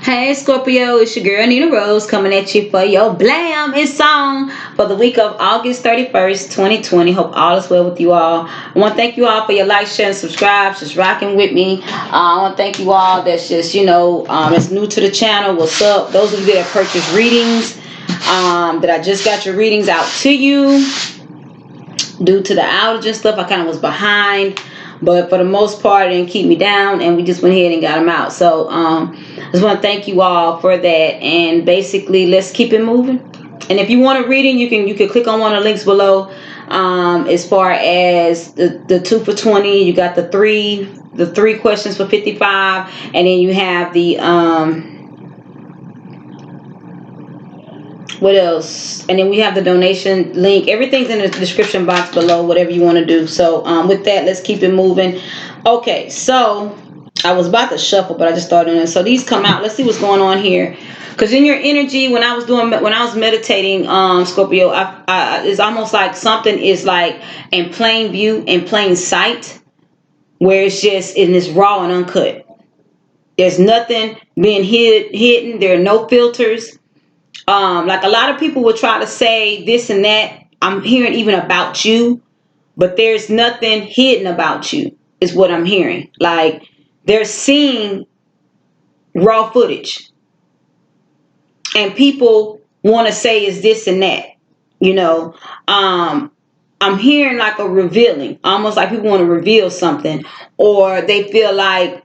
Hey Scorpio, it's your girl NeenaRose coming at you for your BLAM and song for the week of August 31st, 2020. Hope all is well with you all. I want to thank you all for your like, share, and subscribe. Just rocking with me. I want to thank you all that's just, that's new to the channel. What's up? Those of you that have purchased readings, that I just got your readings out to you. Due to the outage and stuff, I kind of was behind. But for the most part, it didn't keep me down, and we just went ahead and got them out. So I just want to thank you all for that. And basically, let's keep it moving. And if you want a reading, you can click on one of the links below. As far as the 2 for 20, you got the three questions for 55, and then you have the what else? And then we have the donation link. Everything's in the description box below, whatever you want to do. So with that, let's keep it moving. Okay, so I was about to shuffle, but I just started in. So these come out. Let's see what's going on here. Because in your energy, when I was meditating, Scorpio, it's almost like something is like in plain view, in plain sight, where it's just in this raw and uncut. There's nothing being hidden. There are no filters. Like a lot of people will try to say this and that. I'm hearing even about you, but there's nothing hidden about you, is what I'm hearing. Like they're seeing raw footage, and people want to say is this and that. I'm hearing like a revealing, almost like people want to reveal something, or they feel like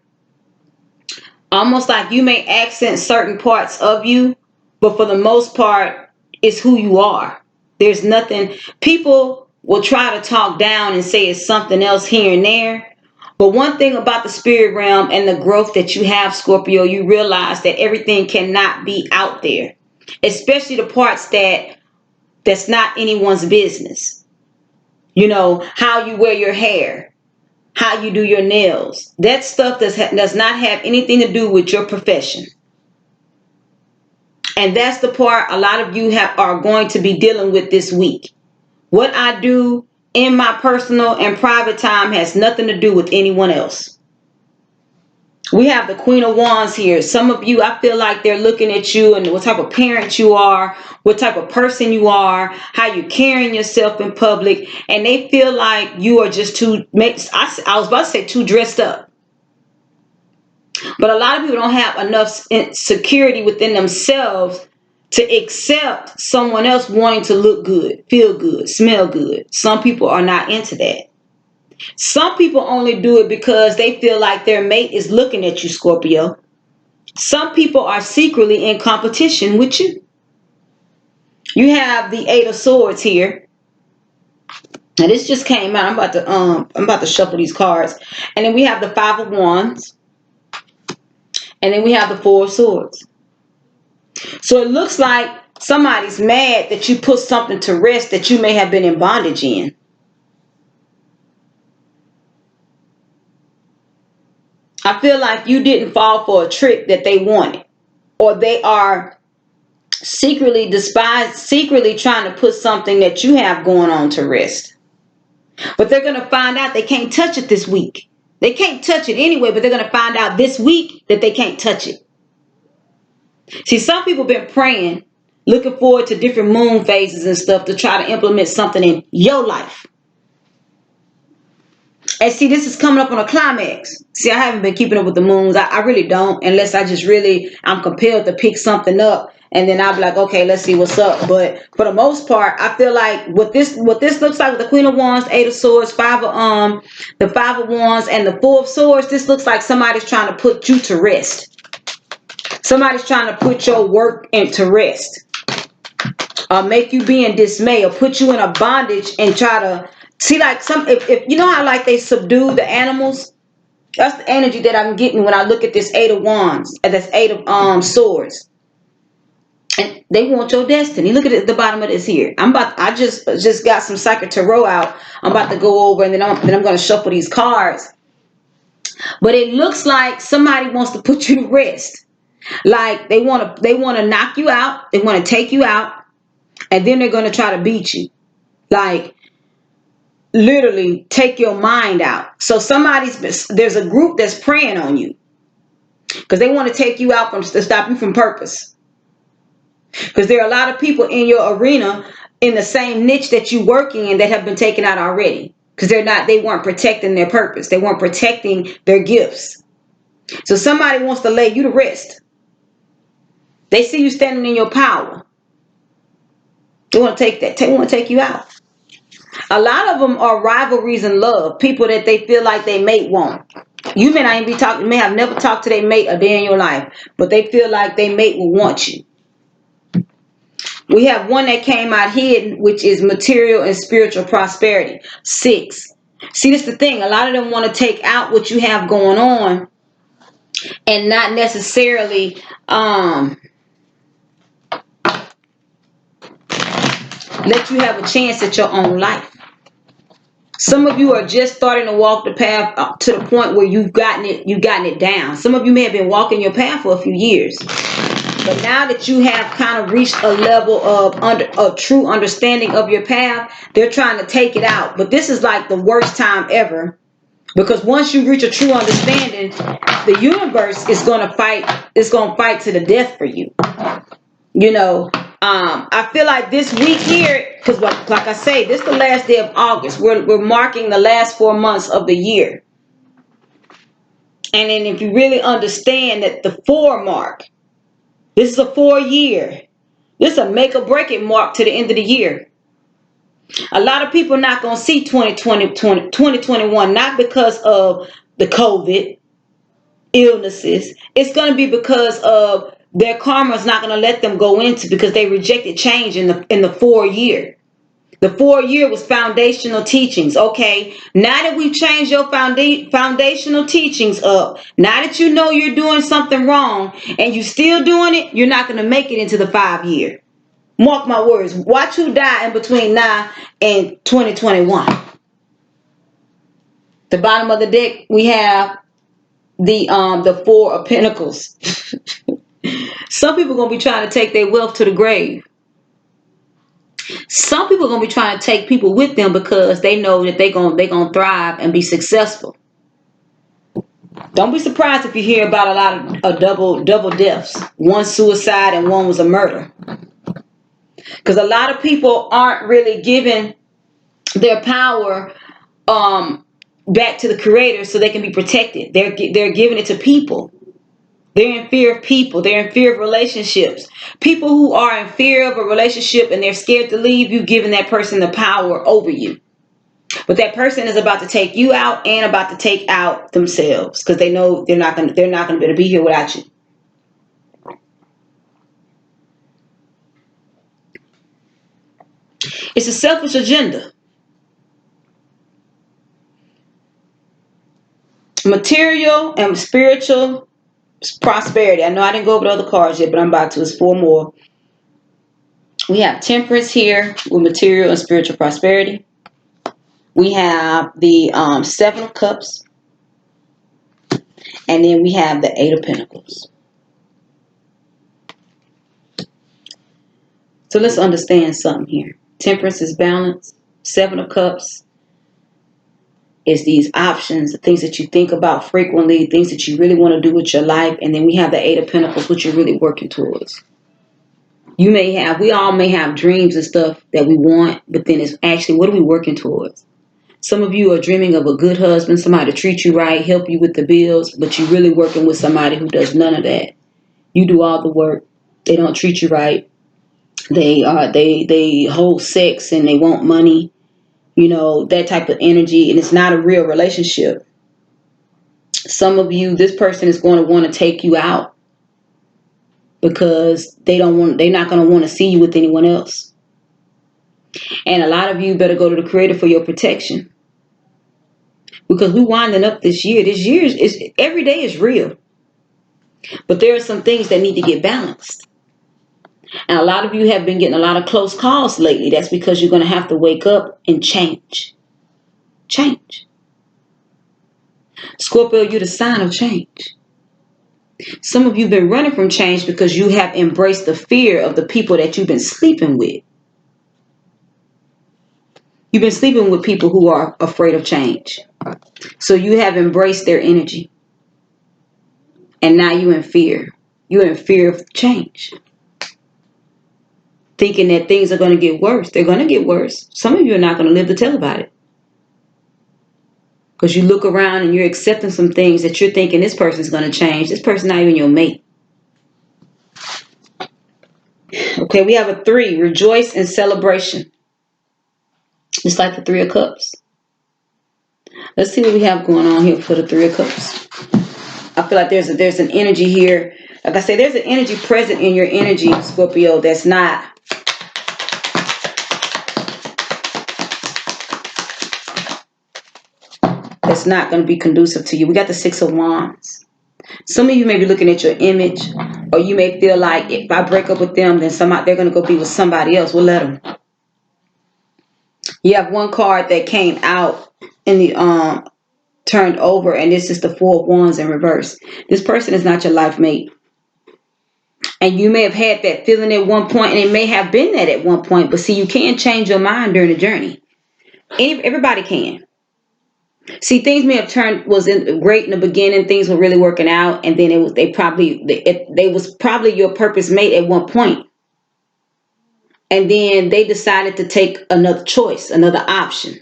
almost like you may accent certain parts of you. But for the most part, it's who you are. There's nothing. People will try to talk down and say it's something else here and there. But one thing about the spirit realm and the growth that you have, Scorpio, you realize that everything cannot be out there, especially the parts that's not anyone's business. How you wear your hair, how you do your nails. That stuff does not have anything to do with your profession. And that's the part a lot of you are going to be dealing with this week. What I do in my personal and private time has nothing to do with anyone else. We have the Queen of Wands here. Some of you, I feel like they're looking at you and what type of parent you are, what type of person you are, how you're carrying yourself in public. And they feel like you are just I was about to say too dressed up. But a lot of people don't have enough security within themselves to accept someone else wanting to look good, feel good, smell good. Some people are not into that. Some people only do it because they feel like their mate is looking at you, Scorpio. Some people are secretly in competition with you. You have the 8 of Swords here. Now this just came out. I'm about to shuffle these cards. And then we have the 5 of Wands. And then we have the 4 of Swords. So it looks like somebody's mad that you put something to rest that you may have been in bondage in. I feel like you didn't fall for a trick that they wanted. Or they are secretly trying to put something that you have going on to rest. But they're going to find out they can't touch it this week. They can't touch it anyway, but they're going to find out this week that they can't touch it. See, some people have been praying, looking forward to different moon phases and stuff to try to implement something in your life. And see, this is coming up on a climax. See, I haven't been keeping up with the moons. I really don't, unless I'm compelled to pick something up. And then I'll be like, okay, let's see what's up. But for the most part, I feel like what this looks like with the Queen of Wands, 8 of Swords, the 5 of Wands, and the 4 of Swords, this looks like somebody's trying to put you to rest. Somebody's trying to put your work into rest. Or make you be in dismay, or put you in a bondage and try to see, like, if you know how like they subdue the animals. That's the energy that I'm getting when I look at this 8 of Wands and this 8 of Swords. And they want your destiny. Look at the bottom of this here. I just got some Psychic Tarot out. I'm about to go over, and then I'm going to shuffle these cards. But it looks like somebody wants to put you to rest. Like they want to knock you out. They want to take you out, and then they're going to try to beat you. Like literally take your mind out. So there's a group that's preying on you. Because they want to take you out to stop you from purpose. Because there are a lot of people in your arena in the same niche that you working in that have been taken out already. Because they weren't protecting their purpose. They weren't protecting their gifts. So somebody wants to lay you to rest. They see you standing in your power. They want to take that. They want to take you out. A lot of them are rivalries in love. People that they feel like they mate won't. You may not even be talking. You may have never talked to their mate a day in your life, but they feel like their mate will want you. We have one that came out hidden, which is material and spiritual prosperity. 6. See, this is the thing. A lot of them want to take out what you have going on and not necessarily let you have a chance at your own life. Some of you are just starting to walk the path up to the point where you've gotten it down. Some of you may have been walking your path for a few years. But now that you have kind of reached a level of true understanding of your path, they're trying to take it out. But this is like the worst time ever. Because once you reach a true understanding, the universe is going to fight. It's going to fight to the death for you. You know, I feel like this week here, because like I say, this is the last day of August. We're marking the last 4 months of the year. And then if you really understand that the 4 mark, this is a 4 year. This is a make or break it mark to the end of the year. A lot of people are not going to see 2021, not because of the COVID illnesses. It's going to be because of their karma is not going to let them go into, because they rejected change in the 4 year. The 4 year was foundational teachings. Okay, now that we've changed your foundational teachings up, now that you know you're doing something wrong and you're still doing it, you're not going to make it into the 5 year. Mark my words. Watch who die in between now and 2021. The bottom of the deck, we have the 4 of Pentacles. Some people are going to be trying to take their wealth to the grave. Some people are going to be trying to take people with them because they know that they're going to thrive and be successful. Don't be surprised if you hear about a lot of double deaths. One suicide and one was a murder. Because a lot of people aren't really giving their power back to the Creator so they can be protected. They're giving it to people. They're in fear of people. They're in fear of relationships. People who are in fear of a relationship and they're scared to leave, you've given that person the power over you. But that person is about to take you out and about to take out themselves, because they know they're not going to be able to be here without you. It's a selfish agenda. Material and spiritual prosperity. I know I didn't go over the other cards yet, but I'm about to. It's 4 more. We have Temperance here with material and spiritual prosperity. We have the 7 of Cups. And then we have the 8 of Pentacles. So let's understand something here. Temperance is balance. 7 of Cups is these options, the things that you think about frequently, things that you really want to do with your life. And then we have the 8 of Pentacles, which you're really working towards. We all may have dreams and stuff that we want, but then it's actually, what are we working towards? Some of you are dreaming of a good husband, somebody to treat you right, help you with the bills, but you're really working with somebody who does none of that. You do all the work. They don't treat you right. They hold sex and they want money, you know, that type of energy, and it's not a real relationship. Some of you, this person is going to want to take you out because they're not going to want to see you with anyone else. And a lot of you better go to the Creator for your protection. Because we're winding up this year. This year is every day is real. But there are some things that need to get balanced. And a lot of you have been getting a lot of close calls lately. That's because you're going to have to wake up and change. Change. Scorpio, you're the sign of change. Some of you have been running from change because you have embraced the fear of the people that you've been sleeping with. You've been sleeping with people who are afraid of change. So you have embraced their energy. And now you're in fear. You're in fear of change. Thinking that things are going to get worse. They're going to get worse. Some of you are not going to live to tell about it. Because you look around and you're accepting some things that you're thinking this person's going to change. This person's not even your mate. Okay, we have a 3. Rejoice and celebration. It's like the 3 of Cups. Let's see what we have going on here for the 3 of Cups. I feel like there's an energy here. Like I say, there's an energy present in your energy, Scorpio, that's not going to be conducive to you. We got the 6 of Wands. Some of you may be looking at your image, or you may feel like if I break up with them, then they're going to go be with somebody else. We'll let them. You have one card that came out in the turned over, and this is the 4 of Wands in reverse. This person is not your life mate. And you may have had that feeling at one point, and it may have been that at one point. But see, you can change your mind during the journey. Everybody can. See, things may have great in the beginning. Things were really working out, and then they was probably your purpose mate at one point. And then they decided to take another choice, another option.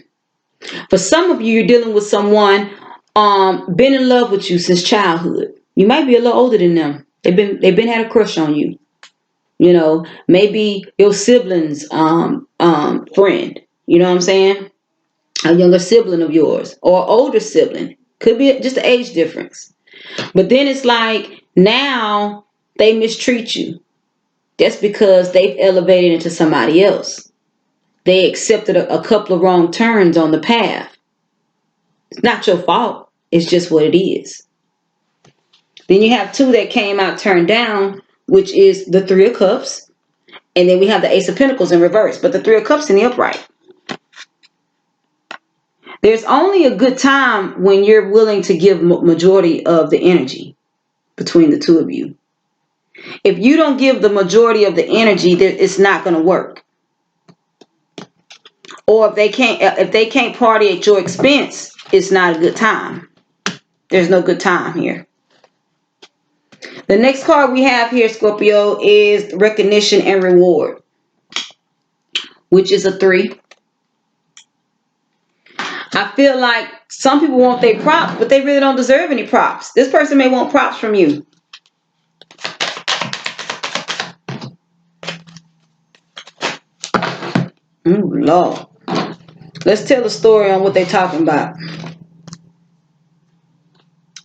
For some of you, you're dealing with someone been in love with you since childhood. You might be a little older than them. They've been had a crush on you. You know, maybe your sibling's friend. You know what I'm saying? A younger sibling of yours or older sibling. Could be just an age difference. But then it's like now they mistreat you. That's because they've elevated into somebody else. They accepted a couple of wrong turns on the path. It's not your fault. It's just what it is. Then you have 2 that came out turned down, which is the 3 of Cups. And then we have the Ace of Pentacles in reverse. But the 3 of Cups in the upright. There's only a good time when you're willing to give majority of the energy between the 2 of you. If you don't give the majority of the energy, it's not going to work. Or if they can't party at your expense, it's not a good time. There's no good time here. The next card we have here, Scorpio, is recognition and reward, which is a 3. I feel like some people want their props, but they really don't deserve any props. This person may want props from you. Lord. Let's tell the story on what they're talking about.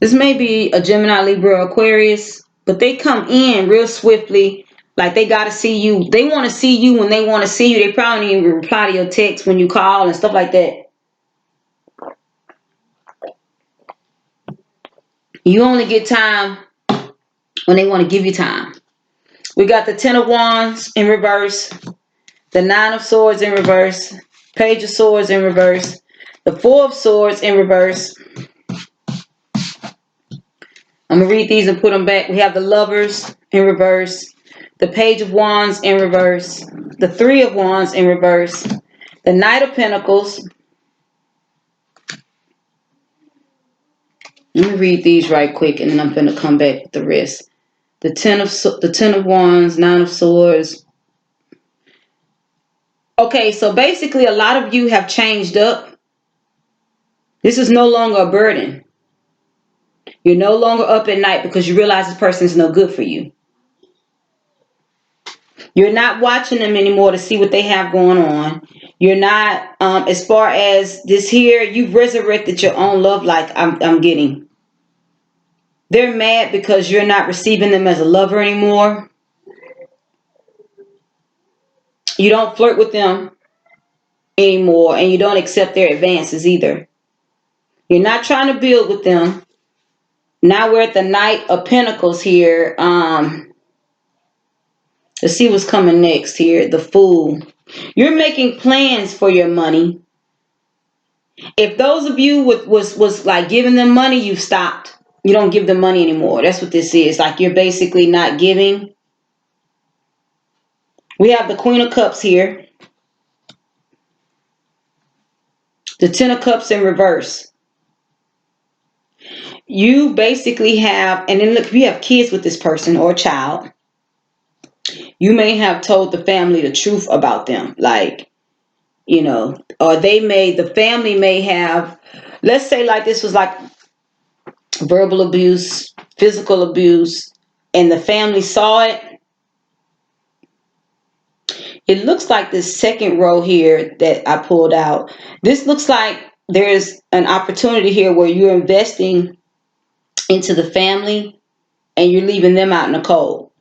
This may be a Gemini, Libra, Aquarius, but they come in real swiftly. Like they got to see you. They want to see you when they want to see you. They probably don't even reply to your text when you call and stuff like that. You only get time when they want to give you time. We got the 10 of Wands in reverse, the 9 of Swords in reverse, Page of Swords in reverse, the 4 of Swords in reverse. I'm going to read these and put them back. We have the Lovers in reverse, the Page of Wands in reverse, the 3 of Wands in reverse, the Knight of Pentacles. Let me read these right quick and then I'm going to come back with the rest. The 10 of Wands, 9 of Swords. Okay, so basically a lot of you have changed up. This is no longer a burden. You're no longer up at night because you realize this person is no good for you. You're not watching them anymore to see what they have going on. You're not, as far as this here, you've resurrected your own love life. I'm getting. They're mad because you're not receiving them as a lover anymore. You don't flirt with them anymore, and you don't accept their advances either. You're not trying to build with them. Now we're at the Knight of Pentacles here. Let's see what's coming next here. The Fool. You're making plans for your money. If those of you was like giving them money, you've stopped. You don't give them money anymore. That's what this is. Like you're basically not giving. We have the Queen of Cups here. The 10 of Cups in reverse. you basically have, and then look, if you have kids with this person or child, you may have told the family the truth about them. Like, you know, or the family may have, let's say like this was like verbal abuse, physical abuse, and the family saw it. It looks like this second row here that I pulled out. This looks like there's an opportunity here where you're investing into the family and you're leaving them out in the cold.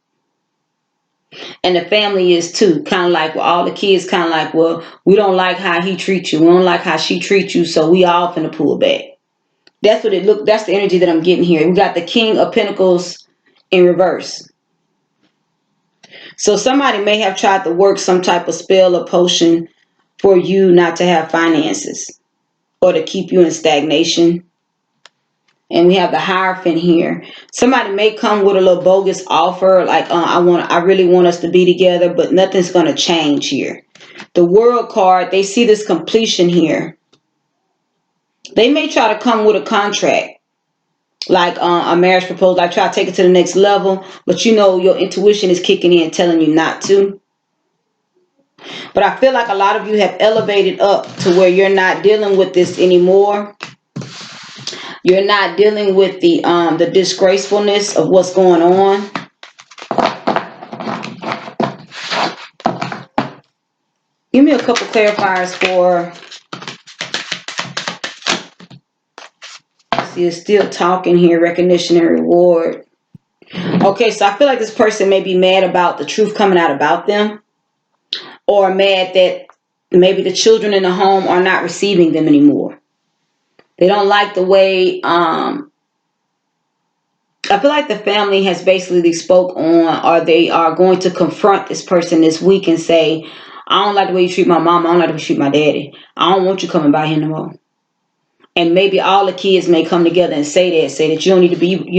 And the family is too, kind of like, well, all the kids kind of like, well, we don't like how he treats you. We don't like how she treats you. So we all finna pull back. That's what it look. That's the energy that I'm getting here. We got the King of Pentacles in reverse. So somebody may have tried to work some type of spell or potion for you not to have finances or to keep you in stagnation. And we have the Hierophant here. Somebody may come with a little bogus offer, like I really want us to be together, but nothing's going to change here. The World card, they see this completion here. They may try to come with a contract, like a marriage proposal, like try to take it to the next level, but you know your intuition is kicking in, telling you not to. But I feel like a lot of you have elevated up to where you're not dealing with this anymore. You're not dealing with the disgracefulness of what's going on. Give me a couple clarifiers for. See, it's still talking here. Recognition and reward. Okay, so I feel like this person may be mad about the truth coming out about them, or mad that maybe the children in the home are not receiving them anymore. They don't like the way. I feel like the family has basically spoke on, or they are going to confront this person this week and say, I don't like the way you treat my mom. I don't like the way you treat my daddy. I don't want you coming by here no more. And maybe all the kids may come together and say that you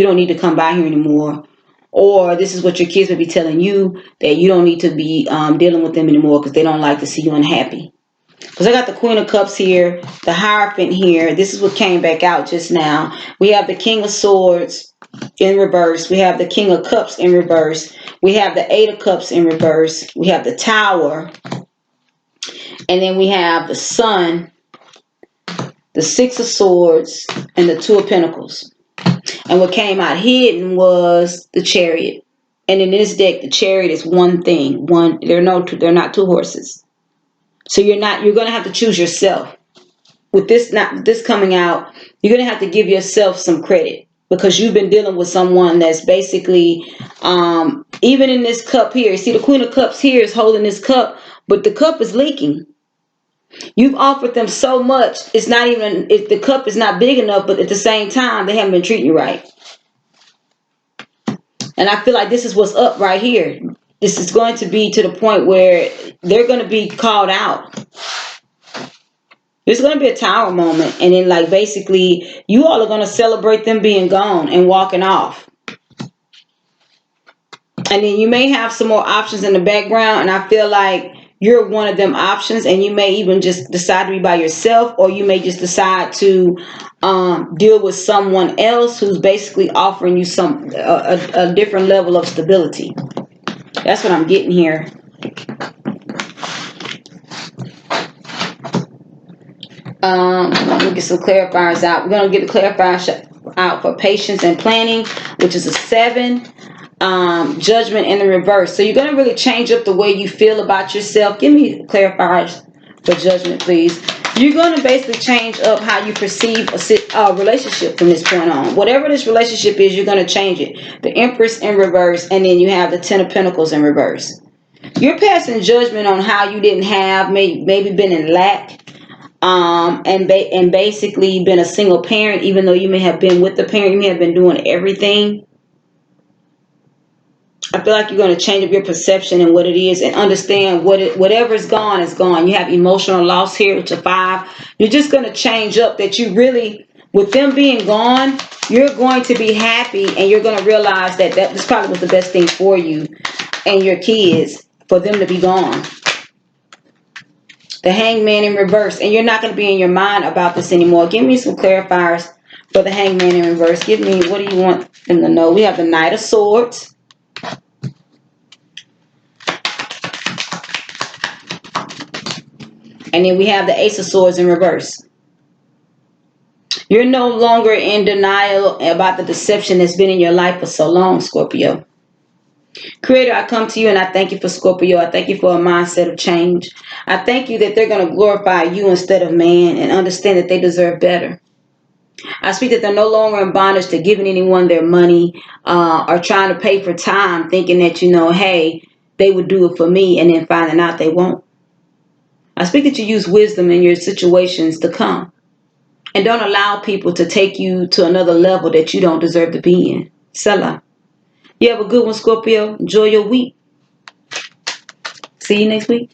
don't need to come by here anymore. Or this is what your kids may be telling you, that you don't need to be dealing with them anymore because they don't like to see you unhappy. Because I got the Queen of Cups here, the Hierophant here. This is what came back out just now. We have the King of Swords in reverse. We have the King of Cups in reverse. We have the Eight of Cups in reverse. We have the Tower. And then we have the Sun, the Six of Swords, and the Two of Pentacles. And what came out hidden was the Chariot. And in this deck, the Chariot is one thing. They're not two horses. So you're going to have to choose yourself. With this coming out, you're going to have to give yourself some credit, because you've been dealing with someone that's basically, even in this cup here, you see the Queen of Cups here is holding this cup, but the cup is leaking. You've offered them so much, the cup is not big enough, but at the same time, they haven't been treating you right. And I feel like this is what's up right here. This is going to be to the point where they're going to be called out. There's going to be a Tower moment. And then like basically you all are going to celebrate them being gone and walking off. And then you may have some more options in the background. And I feel like you're one of them options. And you may even just decide to be by yourself. Or you may just decide to deal with someone else who's basically offering you a different level of stability. That's what I'm getting here. Let me get some clarifiers out. We're going to get the clarifiers out for patience and planning, which is a 7. Judgment in the reverse. So you're going to really change up the way you feel about yourself. Give me clarifiers for judgment, please. You're going to basically change up how you perceive a relationship from this point on. Whatever this relationship is, you're going to change it. The Empress in reverse, and then you have the Ten of Pentacles in reverse. You're passing judgment on how you didn't have, maybe been in lack. And basically been a single parent, even though you may have been with the parent, you may have been doing everything. I feel like you're going to change up your perception and what it is, and understand whatever's gone is gone. You have emotional loss here, which is 5. You're just going to change up that you really, with them being gone, you're going to be happy, and you're going to realize that this probably was the best thing for you and your kids, for them to be gone. The Hangman in reverse. And you're not going to be in your mind about this anymore. Give me some clarifiers for the Hangman in reverse. Give me, what do you want them to know? We have the Knight of Swords. And then we have the Ace of Swords in reverse. You're no longer in denial about the deception that's been in your life for so long, Scorpio. Creator, I come to you and I thank you for Scorpio. I thank you for a mindset of change. I thank you that they're going to glorify you instead of man and understand that they deserve better. I speak that they're no longer in bondage to giving anyone their money or trying to pay for time, thinking that, hey, they would do it for me, and then finding out they won't. I speak that you use wisdom in your situations to come. And don't allow people to take you to another level that you don't deserve to be in. Selah. You have a good one, Scorpio. Enjoy your week. See you next week.